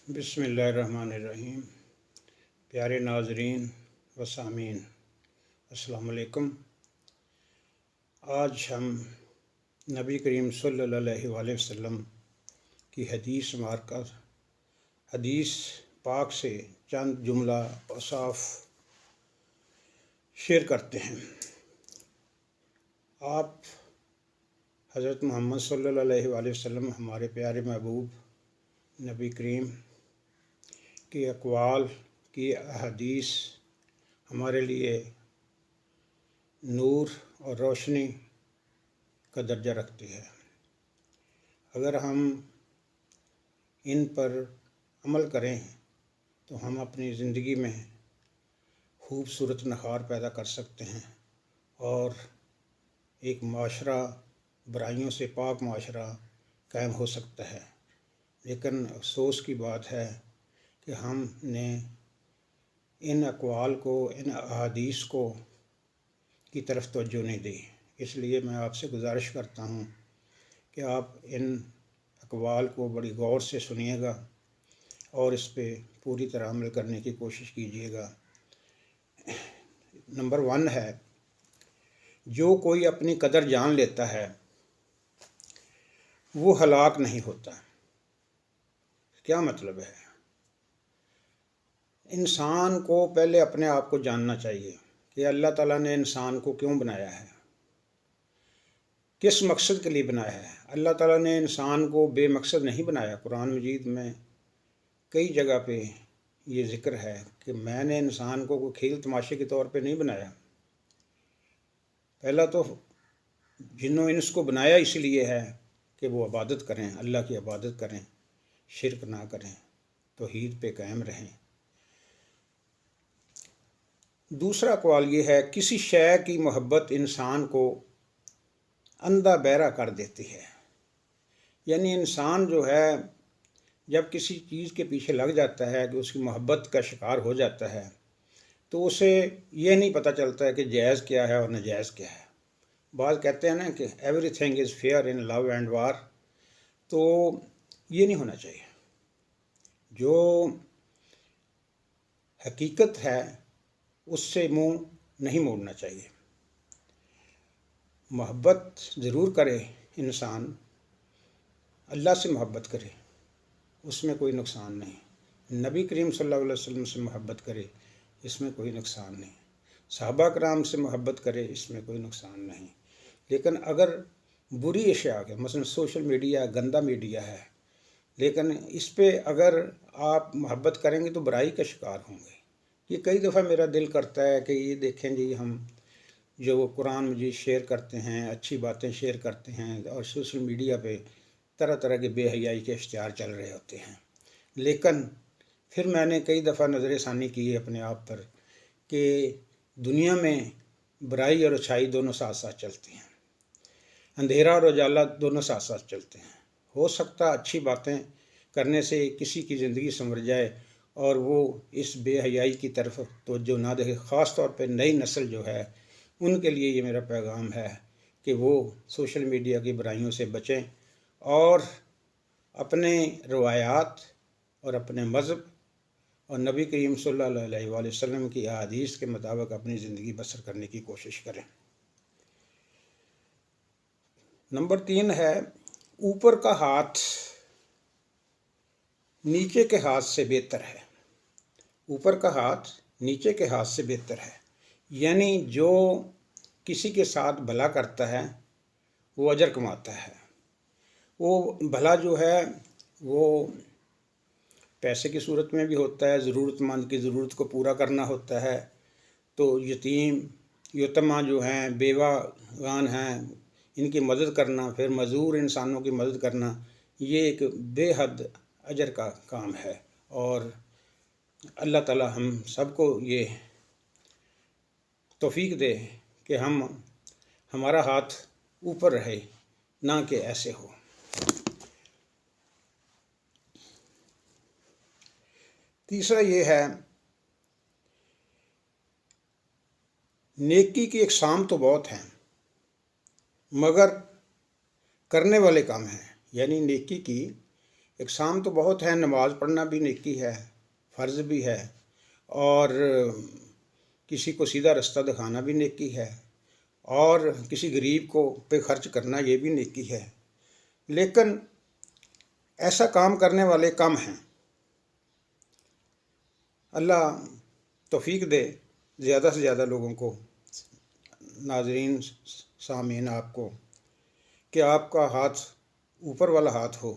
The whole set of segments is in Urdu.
بسم اللہ الرحمن الرحیم۔ پیارے ناظرین و سامعین، السلام علیکم۔ آج ہم نبی کریم صلی اللہ علیہ وآلہ وسلم کی حدیث مبارکہ حدیث پاک سے چند جملہ اوصاف شیئر کرتے ہیں۔ آپ حضرت محمد صلی اللہ علیہ وآلہ وسلم ہمارے پیارے محبوب نبی کریم کی اقوال کی احادیث ہمارے لیے نور اور روشنی کا درجہ رکھتی ہے۔ اگر ہم ان پر عمل کریں تو ہم اپنی زندگی میں خوبصورت نخار پیدا کر سکتے ہیں اور ایک معاشرہ برائیوں سے پاک معاشرہ قائم ہو سکتا ہے۔ لیکن افسوس کی بات ہے کہ ہم نے ان اقوال کو، ان احادیث کو کی طرف توجہ نہیں دی۔ اس لیے میں آپ سے گزارش کرتا ہوں کہ آپ ان اقوال کو بڑی غور سے سنیے گا اور اس پہ پوری طرح عمل کرنے کی کوشش کیجیے گا۔ نمبر 1 ہے، جو کوئی اپنی قدر جان لیتا ہے وہ ہلاک نہیں ہوتا۔ کیا مطلب ہے؟ انسان کو پہلے اپنے آپ کو جاننا چاہیے کہ اللہ تعالیٰ نے انسان کو کیوں بنایا ہے، کس مقصد کے لیے بنایا ہے۔ اللہ تعالیٰ نے انسان کو بے مقصد نہیں بنایا۔ قرآن مجید میں کئی جگہ پہ یہ ذکر ہے کہ میں نے انسان کو کوئی کھیل تماشے کے طور پہ نہیں بنایا۔ پہلا تو جن و انس کو بنایا اس لیے ہے کہ وہ عبادت کریں، اللہ کی عبادت کریں، شرک نہ کریں، توحید پہ قائم رہیں۔ دوسرا قول یہ ہے، کسی شے کی محبت انسان کو اندھا بہرا کر دیتی ہے۔ یعنی انسان جو ہے جب کسی چیز کے پیچھے لگ جاتا ہے کہ اس کی محبت کا شکار ہو جاتا ہے تو اسے یہ نہیں پتہ چلتا ہے کہ جائز کیا ہے اور ناجائز کیا ہے۔ بعض کہتے ہیں نا کہ everything is fair in love and war, تو یہ نہیں ہونا چاہیے۔ جو حقیقت ہے اس سے منہ نہیں موڑنا چاہیے۔ محبت ضرور کرے انسان، اللہ سے محبت کرے، اس میں کوئی نقصان نہیں۔ نبی کریم صلی اللہ علیہ وسلم سے محبت کرے، اس میں کوئی نقصان نہیں۔ صحابہ کرام سے محبت کرے، اس میں کوئی نقصان نہیں۔ لیکن اگر بری اشیاء کے، مثلا سوشل میڈیا گندا میڈیا ہے، لیکن اس پہ اگر آپ محبت کریں گے تو برائی کا شکار ہوں گے۔ یہ کئی دفعہ میرا دل کرتا ہے کہ یہ دیکھیں جی، ہم جو قرآن مجید شیئر کرتے ہیں، اچھی باتیں شیئر کرتے ہیں، اور سوشل میڈیا پہ طرح طرح کے بے حیائی کے اشتہار چل رہے ہوتے ہیں، لیکن پھر میں نے کئی دفعہ نظر ثانی کی ہے اپنے آپ پر کہ دنیا میں برائی اور اچھائی دونوں ساتھ ساتھ چلتی ہیں، اندھیرا اور اجالا دونوں ساتھ ساتھ چلتے ہیں۔ ہو سکتا اچھی باتیں کرنے سے کسی کی زندگی سنور جائے اور وہ اس بے حیائی کی طرف توجہ نہ دے۔ خاص طور پہ نئی نسل جو ہے ان کے لیے یہ میرا پیغام ہے کہ وہ سوشل میڈیا کی برائیوں سے بچیں اور اپنے روایات اور اپنے مذہب اور نبی کریم صلی اللہ علیہ وآلہ وسلم کی احادیث کے مطابق اپنی زندگی بسر کرنے کی کوشش کریں۔ نمبر 3 ہے، اوپر کا ہاتھ نیچے کے ہاتھ سے بہتر ہے۔ اوپر کا ہاتھ نیچے کے ہاتھ سے بہتر ہے، یعنی جو کسی کے ساتھ بھلا کرتا ہے وہ اجر کماتا ہے۔ وہ بھلا جو ہے وہ پیسے کی صورت میں بھی ہوتا ہے، ضرورت مند کی ضرورت کو پورا کرنا ہوتا ہے۔ تو یتیم یتیمہ جو ہیں، بیوہ گان ہیں، ان کی مدد کرنا، پھر معذور انسانوں کی مدد کرنا، یہ ایک بے حد اجر کا کام ہے۔ اور اللہ تعالی ہم سب کو یہ توفیق دے کہ ہمارا ہاتھ اوپر رہے، نہ کہ ایسے ہو۔ تیسرا یہ ہے، نیکی کی اقسام تو بہت ہیں مگر کرنے والے کم ہیں۔ یعنی نیکی کی اقسام تو بہت ہیں، نماز پڑھنا بھی نیکی ہے، فرض بھی ہے، اور کسی کو سیدھا رستہ دکھانا بھی نیکی ہے، اور کسی غریب کو پہ خرچ کرنا یہ بھی نیکی ہے، لیکن ایسا کام کرنے والے کم ہیں۔ اللہ توفیق دے زیادہ سے زیادہ لوگوں کو، ناظرین سامعین آپ کو، کہ آپ کا ہاتھ اوپر والا ہاتھ ہو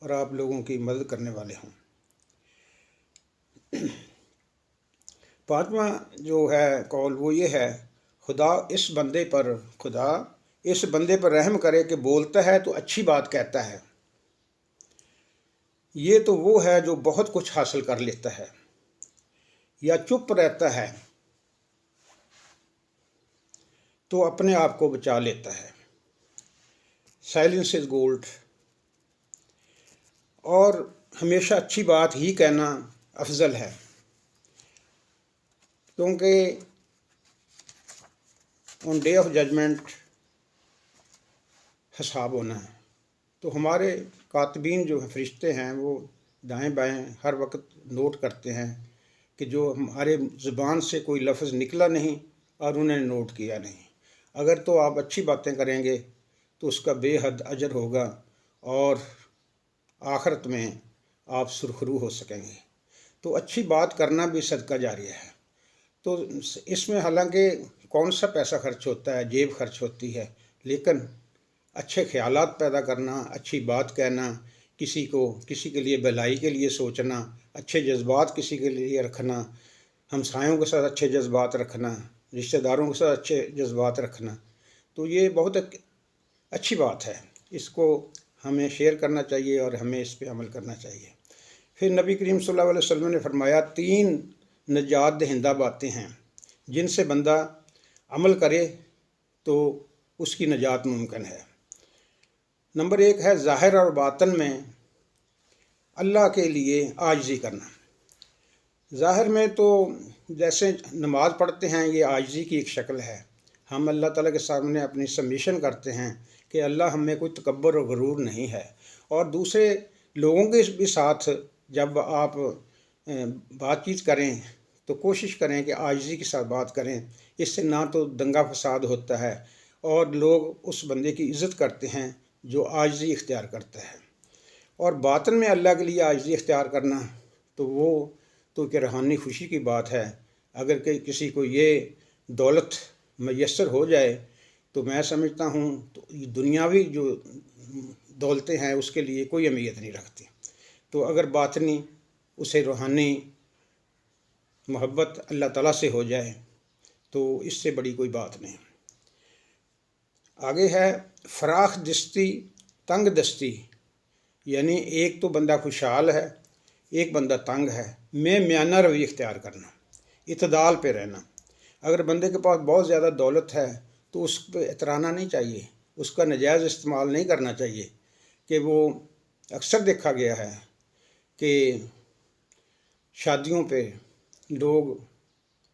اور آپ لوگوں کی مدد کرنے والے ہوں۔ پانچواں جو ہے قول وہ یہ ہے، خدا اس بندے پر رحم کرے کہ بولتا ہے تو اچھی بات کہتا ہے، یہ تو وہ ہے جو بہت کچھ حاصل کر لیتا ہے، یا چپ رہتا ہے تو اپنے آپ کو بچا لیتا ہے۔ Silence is gold. اور ہمیشہ اچھی بات ہی کہنا افضل ہے، کیونکہ آن ڈے آف ججمنٹ حساب ہونا ہے، تو ہمارے کاتبین جو فرشتے ہیں وہ دائیں بائیں ہر وقت نوٹ کرتے ہیں کہ جو ہمارے زبان سے کوئی لفظ نکلا نہیں اور انہیں نوٹ کیا نہیں۔ اگر تو آپ اچھی باتیں کریں گے تو اس کا بے حد اجر ہوگا، اور آخرت میں آپ سرخرو ہو سکیں گے۔ تو اچھی بات کرنا بھی صدقہ جاریہ ہے۔ تو اس میں حالانکہ کون سا پیسہ خرچ ہوتا ہے، جیب خرچ ہوتی ہے، لیکن اچھے خیالات پیدا کرنا، اچھی بات کہنا، کسی کے لیے بھلائی کے لیے سوچنا، اچھے جذبات کسی کے لیے رکھنا، ہمسایوں کے ساتھ اچھے جذبات رکھنا، رشتہ داروں کے ساتھ اچھے جذبات رکھنا، تو یہ بہت اچھی بات ہے۔ اس کو ہمیں شیئر کرنا چاہیے اور ہمیں اس پہ عمل کرنا چاہیے۔ پھر نبی کریم صلی اللہ علیہ وسلم نے فرمایا 3 نجات دہندہ باتیں ہیں جن سے بندہ عمل کرے تو اس کی نجات ممکن ہے۔ نمبر 1 ہے ظاہر اور باطن میں اللہ کے لیے عاجزی کرنا۔ ظاہر میں تو جیسے نماز پڑھتے ہیں، یہ عاجزی کی ایک شکل ہے۔ ہم اللہ تعالیٰ کے سامنے اپنی سبمیشن کرتے ہیں کہ اللہ ہم میں کوئی تکبر اور غرور نہیں ہے، اور دوسرے لوگوں کے بھی ساتھ جب آپ بات چیت کریں تو کوشش کریں کہ عاجزی کے ساتھ بات کریں، اس سے نہ تو دنگا فساد ہوتا ہے اور لوگ اس بندے کی عزت کرتے ہیں جو عاجزی اختیار کرتا ہے۔ اور باطن میں اللہ کے لیے عاجزی اختیار کرنا تو وہ تو کہ روحانی خوشی کی بات ہے۔ اگر کہ کسی کو یہ دولت میسر ہو جائے تو میں سمجھتا ہوں تو دنیاوی جو دولتیں ہیں اس کے لیے کوئی اہمیت نہیں رکھتی۔ تو اگر باطنی اسے روحانی محبت اللہ تعالیٰ سے ہو جائے تو اس سے بڑی کوئی بات نہیں۔ آگے ہے فراخ دستی تنگ دستی، یعنی ایک تو بندہ خوشحال ہے، ایک بندہ تنگ ہے، میں میانہ روی اختیار کرنا، اعتدال پہ رہنا۔ اگر بندے کے پاس بہت زیادہ دولت ہے تو اس پہ اترانا نہیں چاہیے، اس کا ناجائز استعمال نہیں کرنا چاہیے، کہ وہ اکثر دیکھا گیا ہے کہ شادیوں پہ لوگ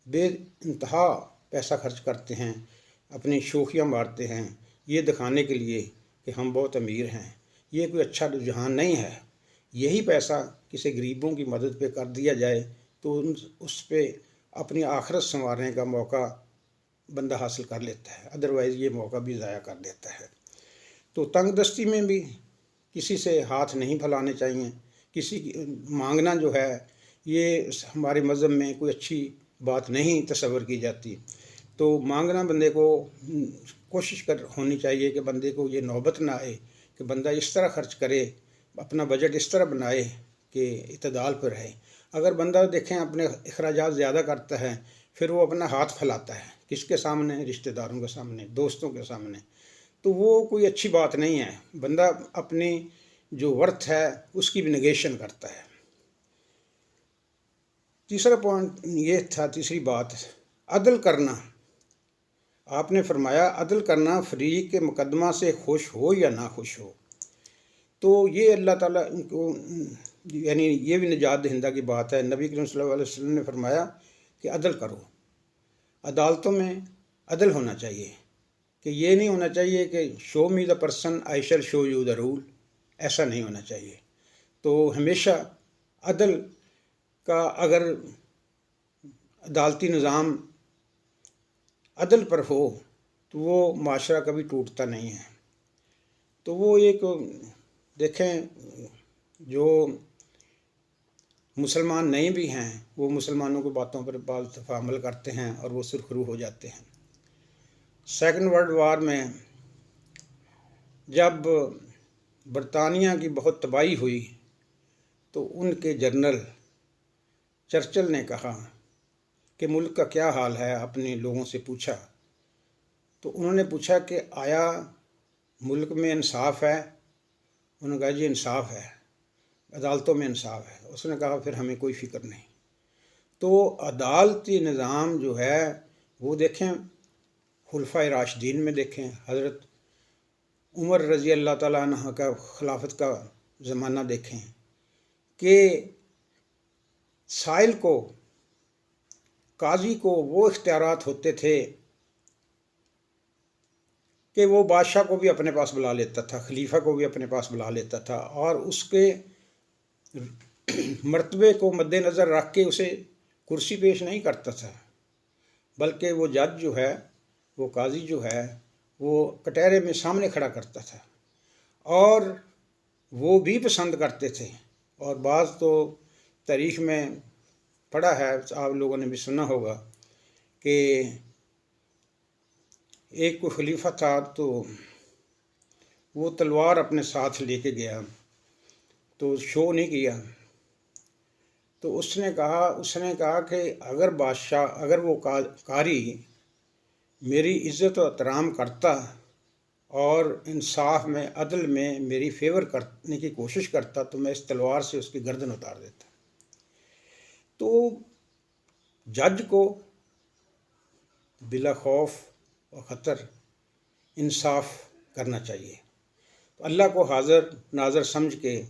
بے انتہا پیسہ خرچ کرتے ہیں، اپنی شوخیاں مارتے ہیں یہ دکھانے کے لیے کہ ہم بہت امیر ہیں۔ یہ کوئی اچھا رجحان نہیں ہے۔ یہی پیسہ کسی غریبوں کی مدد پہ کر دیا جائے تو اس پہ اپنی آخرت سنوارنے کا موقع بندہ حاصل کر لیتا ہے، ادروائز یہ موقع بھی ضائع کر دیتا ہے۔ تو تنگ دستی میں بھی کسی سے ہاتھ نہیں پھیلانے چاہیے، کسی کی مانگنا جو ہے یہ ہمارے مذہب میں کوئی اچھی بات نہیں تصور کی جاتی۔ تو مانگنا بندے کو کوشش ہونی چاہیے کہ بندے کو یہ نوبت نہ آئے کہ بندہ اس طرح خرچ کرے، اپنا بجٹ اس طرح بنائے کہ اعتدال پر رہے۔ اگر بندہ دیکھیں اپنے اخراجات زیادہ کرتا ہے پھر وہ اپنا ہاتھ پھیلاتا ہے، کس کے سامنے؟ رشتہ داروں کے سامنے، دوستوں کے سامنے، تو وہ کوئی اچھی بات نہیں ہے۔ بندہ اپنی جو ورتھ ہے اس کی بھی نگیشن کرتا ہے۔ تیسرا پوائنٹ یہ تھا، تیسری بات عدل کرنا۔ آپ نے فرمایا عدل کرنا فریق کے مقدمہ سے خوش ہو یا نہ خوش ہو۔ تو یہ اللہ تعالیٰ کو یعنی یہ بھی نجات دہندہ کی بات ہے۔ نبی کریم صلی اللہ علیہ وسلم نے فرمایا کہ عدل کرو، عدالتوں میں عدل ہونا چاہیے، کہ یہ نہیں ہونا چاہیے کہ show me the person I shall show you the rule, ایسا نہیں ہونا چاہیے۔ تو ہمیشہ عدل کا، اگر عدالتی نظام عدل پر ہو تو وہ معاشرہ کبھی ٹوٹتا نہیں ہے۔ تو وہ ایک دیکھیں، جو مسلمان نہیں بھی ہیں وہ مسلمانوں کی باتوں پر بعض دفعہ عمل کرتے ہیں اور وہ سرخرو ہو جاتے ہیں۔ سیکنڈ ورلڈ وار میں جب برطانیہ کی بہت تباہی ہوئی تو ان کے جنرل چرچل نے کہا کہ ملک کا کیا حال ہے، اپنے لوگوں سے پوچھا تو انہوں نے پوچھا کہ آیا ملک میں انصاف ہے؟ انہوں نے کہا جی انصاف ہے، عدالتوں میں انصاف ہے۔ اس نے کہا پھر ہمیں کوئی فکر نہیں۔ تو عدالتی نظام جو ہے وہ دیکھیں، خلفائے راشدین میں دیکھیں، حضرت عمر رضی اللہ تعالیٰ عنہ کا خلافت کا زمانہ دیکھیں کہ سائل کو، قاضی کو وہ اختیارات ہوتے تھے کہ وہ بادشاہ کو بھی اپنے پاس بلا لیتا تھا، خلیفہ کو بھی اپنے پاس بلا لیتا تھا، اور اس کے مرتبے کو مد نظر رکھ کے اسے کرسی پیش نہیں کرتا تھا، بلکہ وہ جج جو ہے، وہ قاضی جو ہے، وہ کٹہرے میں سامنے کھڑا کرتا تھا، اور وہ بھی پسند کرتے تھے۔ اور بعض تو تاریخ میں پڑھا ہے، آپ لوگوں نے بھی سنا ہوگا کہ ایک کوئی خلیفہ تھا تو وہ تلوار اپنے ساتھ لے کے گیا تو شو نہیں کیا، تو اس نے کہا کہ اگر بادشاہ، اگر وہ قاری میری عزت و احترام کرتا اور انصاف میں، عدل میں میری فیور کرنے کی کوشش کرتا تو میں اس تلوار سے اس کی گردن اتار دیتا۔ تو جج کو بلا خوف و خطر انصاف کرنا چاہیے، تو اللہ کو حاضر ناظر سمجھ کے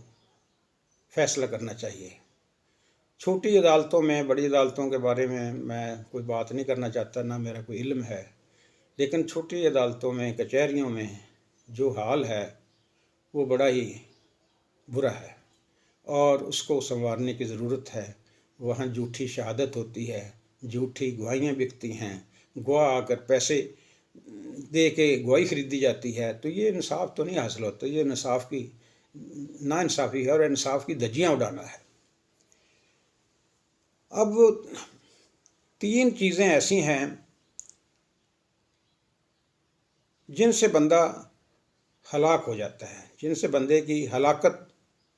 فیصلہ کرنا چاہیے۔ چھوٹی عدالتوں میں، بڑی عدالتوں کے بارے میں کوئی بات نہیں کرنا چاہتا، نہ میرا کوئی علم ہے، لیکن چھوٹی عدالتوں میں، کچہریوں میں جو حال ہے وہ بڑا ہی برا ہے اور اس کو سنوارنے کی ضرورت ہے۔ وہاں جھوٹی شہادت ہوتی ہے، جھوٹی گواہیاں بکتی ہیں، گواہ آ کر پیسے دے کے گواہی خریدی جاتی ہے، تو یہ انصاف تو نہیں حاصل ہوتا، یہ انصاف کی نا انصافی ہے اور انصاف کی دھجیاں اڑانا ہے۔ اب 3 چیزیں ایسی ہیں جن سے بندہ ہلاک ہو جاتا ہے، جن سے بندے کی ہلاکت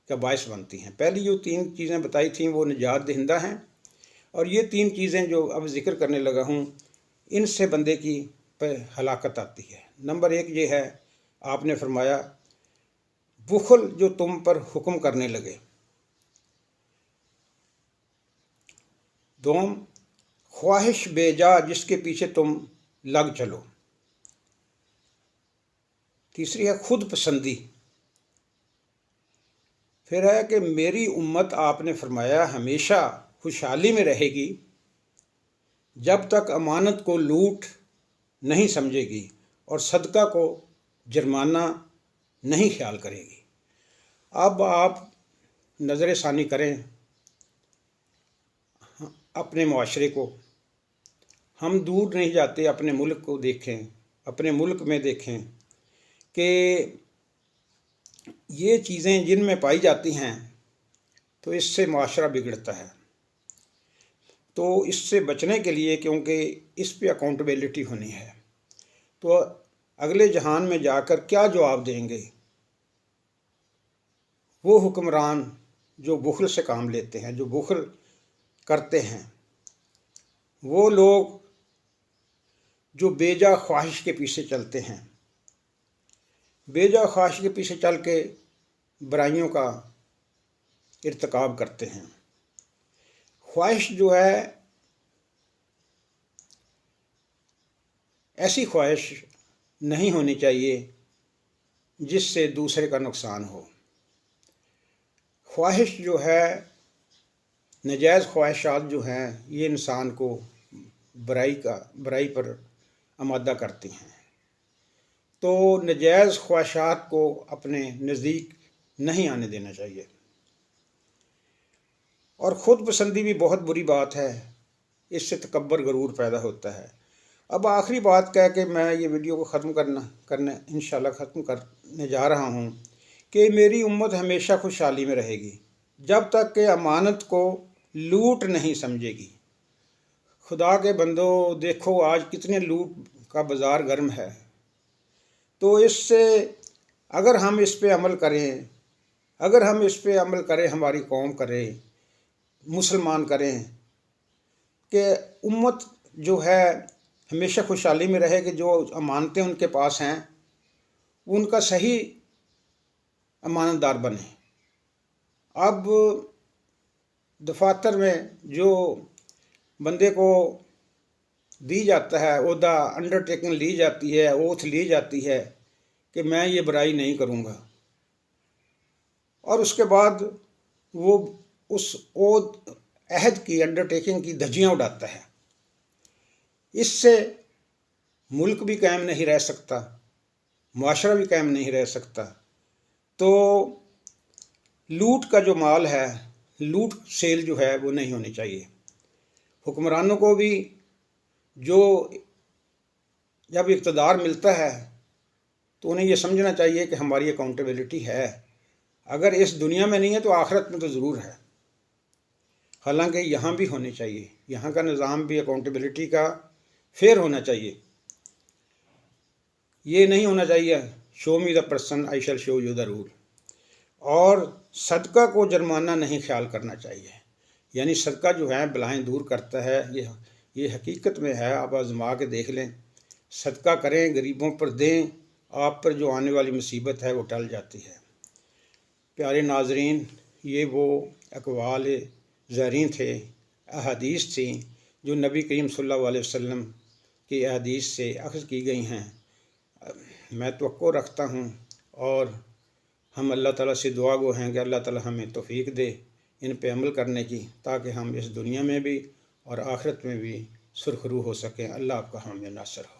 کا باعث بنتی ہیں۔ پہلی جو 3 چیزیں بتائی تھیں وہ نجات دہندہ ہیں، اور یہ 3 چیزیں جو اب ذکر کرنے لگا ہوں ان سے بندے کی ہلاکت آتی ہے۔ نمبر 1 یہ ہے، آپ نے فرمایا بخل جو تم پر حکم کرنے لگے۔ 2 خواہش بے جا جس کے پیچھے تم لگ چلو۔ تیسری ہے خود پسندی۔ پھر ہے کہ میری امت، آپ نے فرمایا، ہمیشہ خوشحالی میں رہے گی جب تک امانت کو لوٹ نہیں سمجھے گی اور صدقہ کو جرمانہ نہیں خیال کرے گی۔ اب آپ نظر ثانی کریں اپنے معاشرے کو، ہم دور نہیں جاتے، اپنے ملک کو دیکھیں، اپنے ملک میں دیکھیں کہ یہ چیزیں جن میں پائی جاتی ہیں تو اس سے معاشرہ بگڑتا ہے۔ تو اس سے بچنے کے لیے، کیونکہ اس پہ اکاؤنٹیبلٹی ہونی ہے، تو اگلے جہان میں جا کر کیا جواب دیں گے وہ حکمران جو بخل سے کام لیتے ہیں، جو بخل کرتے ہیں، وہ لوگ جو بے جا خواہش کے پیچھے چلتے ہیں، بے جا خواہش کے پیچھے چل کے برائیوں کا ارتکاب کرتے ہیں۔ خواہش جو ہے، ایسی خواہش نہیں ہونی چاہیے جس سے دوسرے کا نقصان ہو۔ خواہش جو ہے، ناجائز خواہشات جو ہیں، یہ انسان کو برائی پر آمادہ کرتی ہیں۔ تو ناجائز خواہشات کو اپنے نزدیک نہیں آنے دینا چاہیے۔ اور خود پسندی بھی بہت بری بات ہے، اس سے تکبر غرور پیدا ہوتا ہے۔ اب آخری بات کہہ کے میں یہ ویڈیو کو ختم کرنے انشاءاللہ ختم کرنے جا رہا ہوں کہ میری امت ہمیشہ خوشحالی میں رہے گی جب تک کہ امانت کو لوٹ نہیں سمجھے گی۔ خدا کے بندو، دیکھو آج کتنے لوٹ کا بازار گرم ہے، تو اس سے اگر ہم اس پہ عمل کریں، ہماری قوم کرے، مسلمان کریں کہ امت جو ہے ہمیشہ خوشحالی میں رہے گی، جو امانتیں ان کے پاس ہیں ان کا صحیح امانت دار بنے۔ اب دفاتر میں جو بندے کو دی جاتا ہے عہدہ، انڈر ٹیکنگ لی جاتی ہے، اوتھ لی جاتی ہے کہ میں یہ برائی نہیں کروں گا، اور اس کے بعد وہ اس عہد کی، انڈر ٹیکنگ کی دھجیاں اڑاتا ہے، اس سے ملک بھی قائم نہیں رہ سکتا، معاشرہ بھی قائم نہیں رہ سکتا۔ تو لوٹ کا جو مال ہے، لوٹ سیل جو ہے وہ نہیں ہونی چاہیے۔ حکمرانوں کو بھی جو جب اقتدار ملتا ہے تو انہیں یہ سمجھنا چاہیے کہ ہماری اکاؤنٹیبلٹی ہے، اگر اس دنیا میں نہیں ہے تو آخرت میں تو ضرور ہے۔ حالانکہ یہاں بھی ہونی چاہیے، یہاں کا نظام بھی اکاؤنٹیبلٹی کا فیئر ہونا چاہیے۔ یہ نہیں ہونا چاہیے show me the person I shall show you the rule, اور صدقہ کو جرمانہ نہیں خیال کرنا چاہیے۔ یعنی صدقہ جو ہے بلائیں دور کرتا ہے، یہ حقیقت میں ہے۔ آپ آزما کے دیکھ لیں، صدقہ کریں، غریبوں پر دیں، آپ پر جو آنے والی مصیبت ہے وہ ٹل جاتی ہے۔ پیارے ناظرین، یہ وہ اقوال زرین تھے، احادیث تھیں جو نبی کریم صلی اللہ علیہ وسلم کی احادیث سے اخذ کی گئی ہیں۔ میں توقع رکھتا ہوں اور ہم اللہ تعالیٰ سے دعا گو ہیں کہ اللہ تعالیٰ ہمیں توفیق دے ان پہ عمل کرنے کی، تاکہ ہم اس دنیا میں بھی اور آخرت میں بھی سرخرو ہو سکیں۔ اللہ آپ کا حامی ناصر ہو۔